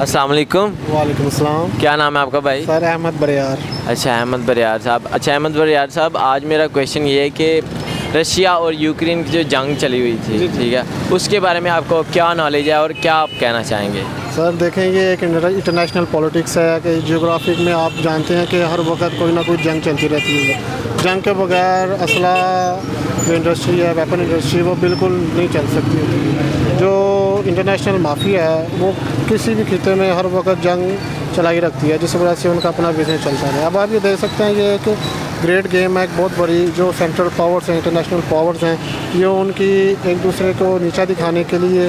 अस्सलाम वालेकुम। वालेकुम अस्सलाम। क्या नाम है आपका भाई? सर अहमद बरियार। अच्छा, अहमद बरियार साहब। अच्छा अहमद बरियार साहब, आज मेरा क्वेश्चन ये है कि रशिया और यूक्रेन की जो जंग चली हुई थी, ठीक है, उसके बारे में आपको क्या नॉलेज है और क्या आप कहना चाहेंगे? सर देखें, ये एक इंटरनेशनल पॉलिटिक्स है कि जियोग्राफिक में आप जानते हैं कि हर वक्त कोई ना कोई जंग चलती रहती है। जंग के बगैर असला जो इंडस्ट्री है, वेपन इंडस्ट्री, वो बिल्कुल नहीं चल सकती। जो इंटरनेशनल माफिया है वो किसी भी खिते में हर वक्त जंग चलाई रखती है, जिस वजह से उनका अपना बिजनेस चलता है। अब आप ये देख सकते हैं, ये एक ग्रेट गेम है, एक बहुत बड़ी जो सेंट्रल पावर्स हैं, इंटरनेशनल पावर्स हैं, ये उनकी एक दूसरे को नीचा दिखाने के लिए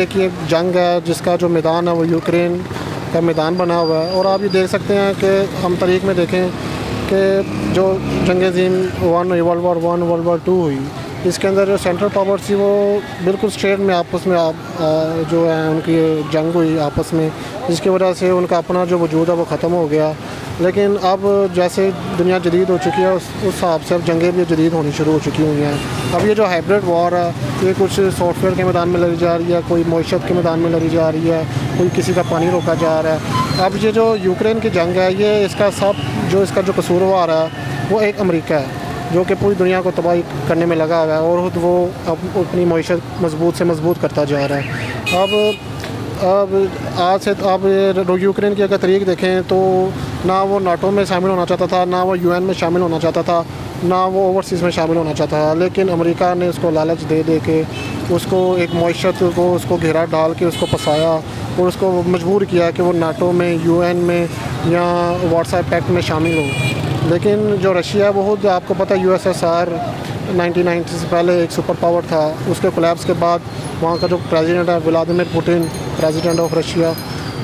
एक ये जंग है जिसका जो मैदान है वो यूक्रेन का मैदान बना हुआ है। और आप ये देख सकते हैं कि हम तारीख में देखें कि जो जंग अज़ीम वर्ल्ड वॉर 1, वर्ल्ड वॉर 2 हुई, इसके अंदर जो सेंट्रल पावर्स थी वो बिल्कुल स्ट्रेट में आपस में जो है उनकी जंग हुई आपस में, जिसकी वजह से उनका अपना जो वजूद है वो ख़त्म हो गया। लेकिन अब जैसे दुनिया जदीद हो चुकी है, उस हिसाब से अब जंगें भी जदीद होनी शुरू हो चुकी हुई हैं। अब ये जो हाइब्रिड वॉर है, ये कुछ सॉफ्टवेयर के मैदान में लड़ी जा रही है, कोई मईशत के मैदान में लड़ी जा रही है, कोई किसी का पानी रोका जा रहा है। अब ये जो यूक्रेन की जंग है, ये इसका इसका जो कसूरवार है वो एक अमेरिका है, जो कि पूरी दुनिया को तबाही करने में लगा हुआ है और खुद वो अपनी मईशत मजबूत से मजबूत करता जा रहा है। अब आज से आप यूक्रेन की अगर तारीख देखें तो ना वो नाटो में शामिल होना चाहता था, ना वो यूएन में शामिल होना चाहता था, ना वो ओवरसीज़ में शामिल होना चाहता था। लेकिन अमेरिका ने उसको लालच दे के उसको एक मईशत को उसको घेरा डाल के उसको फंसाया और उसको मजबूर किया कि वो नाटो में, यूएन में या वार्सा पैक्ट में शामिल हो। लेकिन जो रशिया, वो खुद आपको पता है USSR 1990 से पहले एक सुपर पावर था, उसके कोलैप्स के बाद वहाँ का जो प्रेसिडेंट है Vladimir Putin, president of Russia,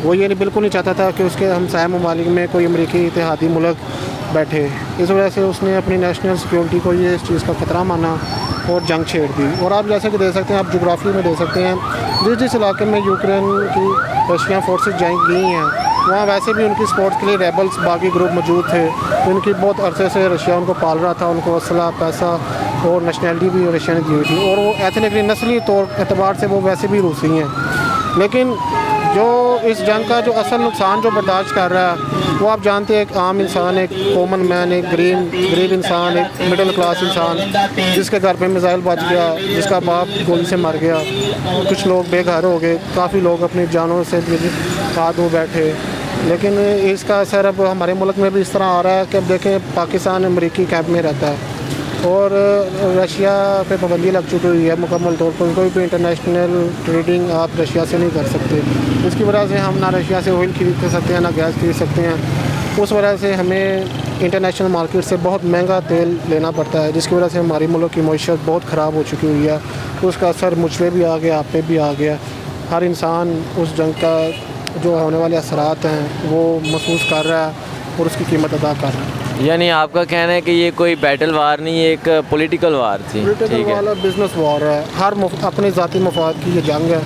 वो ये बिल्कुल नहीं चाहता था कि उसके हमसाया ममालिक में कोई अमरीकी इत्तेहादी मुल्क बैठे। इस वजह से उसने अपनी नेशनल सिक्योरिटी को ये इस चीज़ का ख़तरा माना और जंग छेड़ दी। और आप जैसे कि देख सकते हैं, आप जोग्राफी में देख सकते हैं, जिस इलाके में यूक्रेन की रशियन फोर्सेज गई हैं, वहाँ वैसे भी उनकी सपोर्ट के लिए रेबल्स बाकी ग्रुप मौजूद थे। उनकी बहुत अरसे से रशिया उनको पाल रहा था, उनको असला, पैसा और नेशनलिटी भी रशिया ने दी हुई थी, और वो एथनिकली नस्ली तौर एतबार से वो वैसे भी रूसी हैं। लेकिन जो इस जंग का जो असल नुकसान जो बर्दाश्त कर रहा है, वो आप जानते हैं, एक आम इंसान, एक कॉमन मैन, एक गरीब इंसान, एक मिडिल क्लास इंसान, जिसके घर पे मिसाइल बच गया, जिसका बाप गोली से मर गया, कुछ लोग बेघर हो गए, काफ़ी लोग अपनी जानों से हाथ धो बैठे। लेकिन इसका असर अब हमारे मुल्क में भी इस तरह आ रहा है कि अब देखें, पाकिस्तान अमरीकी कैंप में रहता है और रशिया पे पाबंदी लग चुकी हुई है मुकम्मल तौर पर। कोई भी इंटरनेशनल ट्रेडिंग आप रशिया से नहीं कर सकते। इसकी वजह से हम ना रशिया से ऑयल खरीद सकते हैं, ना गैस खरीद सकते हैं। उस वजह से हमें इंटरनेशनल मार्केट से बहुत महंगा तेल लेना पड़ता है, जिसकी वजह से हमारी मुल्क की मईशत बहुत ख़राब हो चुकी हुई है। उसका असर मुझ पर भी आ गया, आप पे भी आ गया। हर इंसान उस जंग का जो होने वाले असरात हैं वो महसूस कर रहा है और उसकी कीमत अदा कर रहा है। यानी आपका कहना है कि ये कोई बैटल वार नहीं, ये एक पॉलिटिकल वार थी? पॉलिटिकल वाला बिजनेस वार है। हर अपने ज़ाती मफाद की ये जंग है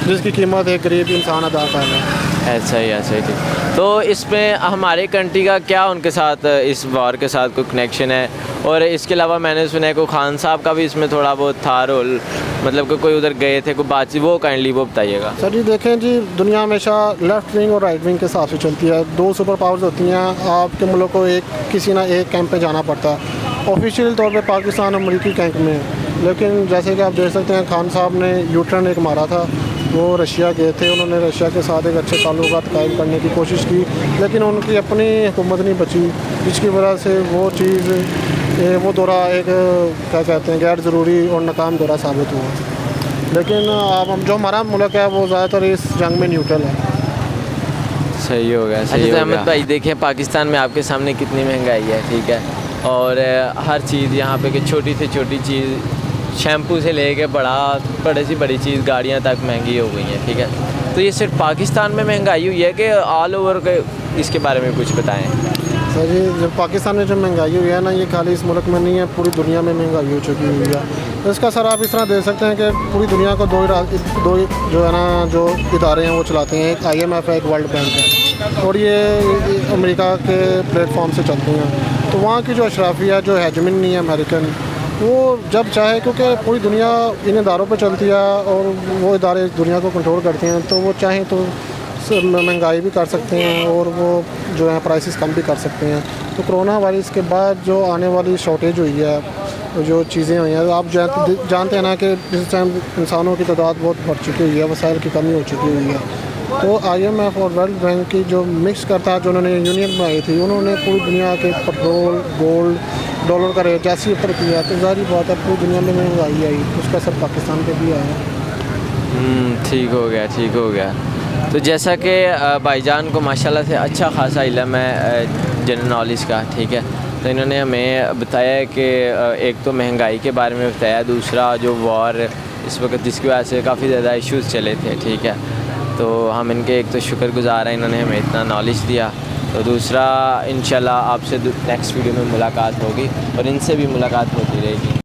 जिसकी कीमत एक गरीब इंसान अदा कर रहा है। ऐसा ही ठीक। तो इसमें हमारे कंट्री का क्या उनके साथ, इस वार के साथ कोई कनेक्शन है? और इसके अलावा मैंने सुना है को खान साहब का भी इसमें थोड़ा बहुत था रोल, मतलब कि कोई उधर गए थे, कोई बातचीत, वो काइंडली वो बताइएगा। सर जी देखें जी, दुनिया हमेशा लेफ़्ट विंग और राइट विंग के हिसाब से चलती है। दो सुपर पावर्स होती हैं, आपके मुल्क को किसी ना एक कैंप पे जाना पड़ता है। ऑफिशियल तौर पे पाकिस्तान अमरीकी कैंप में है, लेकिन जैसे कि आप देख सकते हैं, खान साहब ने यूटर्न एक मारा था, वो रशिया गए थे, उन्होंने रशिया के साथ एक अच्छे ताल्लुकात कायम करने की कोशिश की, लेकिन उनकी अपनी हुकूमत नहीं बची, जिसकी वजह से वो चीज़, वो दौरा एक क्या कहते हैं गैर ज़रूरी और नाकाम दौरा साबित हुआ। लेकिन अब जो हमारा मुल्क है वो ज़्यादातर इस जंग में न्यूट्रल है। सही हो गया, सही हो गया। अहमद भाई देखें, पाकिस्तान में आपके सामने कितनी महंगाई है, ठीक है, और हर चीज़ यहाँ पे कि छोटी से छोटी चीज़, शैम्पू से लेके बड़े से बड़ी चीज़, गाड़ियाँ तक महंगी हो गई हैं, ठीक है। तो ये सिर्फ पाकिस्तान में महंगाई हुई है कि ऑल ओवर के, इसके बारे में कुछ बताएं। सर जी, जब पाकिस्तान में जो महंगाई हुई है ना, ये खाली इस मुल्क में नहीं है, पूरी दुनिया में महंगाई हो चुकी हुई है। तो इसका सर आप इस तरह देख सकते हैं कि पूरी दुनिया को दो जो है ना, जो इदारे हैं वो चलाते हैं। एक IMF है, एक वर्ल्ड बैंक है, और ये अमेरिका के प्लेटफॉर्म से चलते हैं। तो वहाँ की जो अशराफिया, जो हेजमनी है अमेरिकन, वो जब चाहे, क्योंकि पूरी दुनिया इन इदारों पर चलती है और वो इदारे दुनिया को कंट्रोल करते हैं, तो वो चाहें तो महंगाई भी कर सकते हैं और वो जो है प्राइसेस कम भी कर सकते हैं। तो कोरोना वायरस के बाद जो आने वाली शॉर्टेज हुई है, जो चीज़ें हुई हैं, आप जानते हैं ना कि इस टाइम इंसानों की तादाद बहुत बढ़ चुकी हुई है, वसाइल की कमी हो चुकी हुई है। तो IMF और वर्ल्ड बैंक की जो मिक्स करता जो उन्होंने यूनियन बनाई थी, उन्होंने पूरी दुनिया के पेट्रोल, गोल्ड, डॉलर का रेट जैसे ऊपर किया, तो ज़ाहिर बात है पूरी दुनिया में महंगाई आई, उसका असर पाकिस्तान पे भी आया। ठीक हो गया, ठीक हो गया। तो जैसा कि भाईजान को माशाल्लाह से अच्छा खासा इल्म है जनरल नॉलेज का, ठीक है, तो इन्होंने हमें बताया कि एक तो महंगाई के बारे में बताया, दूसरा जो वॉर इस वक्त जिसकी वजह से काफ़ी ज़्यादा इश्यूज़ चले थे, ठीक है, तो हम इनके एक तो शुक्रगुज़ार हैं, इन्होंने हमें इतना नॉलेज दिया। तो दूसरा इंशाल्लाह आपसे नेक्स्ट वीडियो में मुलाकात होगी और इनसे भी मुलाकात होती रहेगी।